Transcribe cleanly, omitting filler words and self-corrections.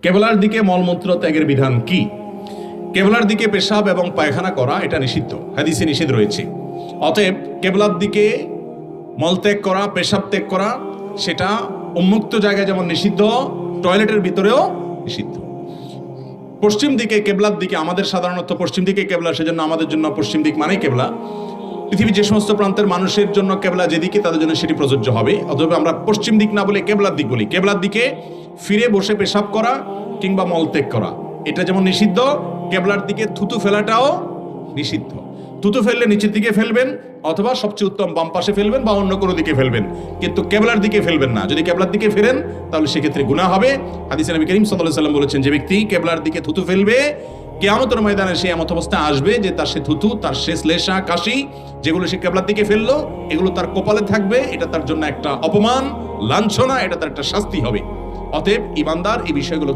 কেবলার দিকে মলমূত্র ত্যাগের বিধান কি? কেবলার দিকে পেশাব এবং পায়খানা করা এটা নিষিদ্ধ, হাদিসে নিষেধ রয়েছে। অতএব কেবলার দিকে মলত্যাগ করা, পেশাব ত্যাগ করা সেটা উন্মুক্ত জায়গায় যেমন নিষিদ্ধ, টয়লেটের ভিতরেও নিষিদ্ধ। পশ্চিম দিকে কেবলার দিকে, আমাদের সাধারণত পশ্চিম দিকে কেবলা, সেজন্য আমাদের জন্য পশ্চিম দিক মানেই কেবলা। পৃথিবীর যে সমস্ত প্রান্তের মানুষের জন্য কেবলা যেদিকে, তাদের জন্য সেটি প্রযোজ্য হবে। অথবা আমরা পশ্চিম দিক না বলে কেবলার দিক বলি। কেবলার দিকে ফিরে বসে পেশাব করা কিংবা মলত্যাগ করা এটা যেমন নিষিদ্ধ, কেবলার দিকে থুতু ফেলাটাও নিষিদ্ধ। থুতু ফেললে নিচের দিকে ফেলবেন, অথবা সবচেয়ে উত্তম বাম পাশে ফেলবেন বা অন্য কোনো দিকে ফেলবেন, কিন্তু কেবলার দিকে ফেলবেন না। যদি কেবলার দিকে ফেরেন তাহলে সেক্ষেত্রে গুনাহ হবে। হাদিসে নবী করিম সাল্লাল্লাহু আলাইহি ওয়াসাল্লাম বলেছেন, যে ব্যক্তি কেবলার দিকে থুতু ফেলবে কিয়ামতের ময়দানে সে এমত অবস্থা আসবে যে তার সে থুতু, তার শেষ লেশা, কাশি যেগুলো সে কেবলার দিকে ফেললো এগুলো তার কপালে থাকবে। এটা তার জন্য একটা অপমান, লাঞ্ছনা, এটা তার একটা শাস্তি হবে। অতএব ঈমানদার এই বিষয়গুলো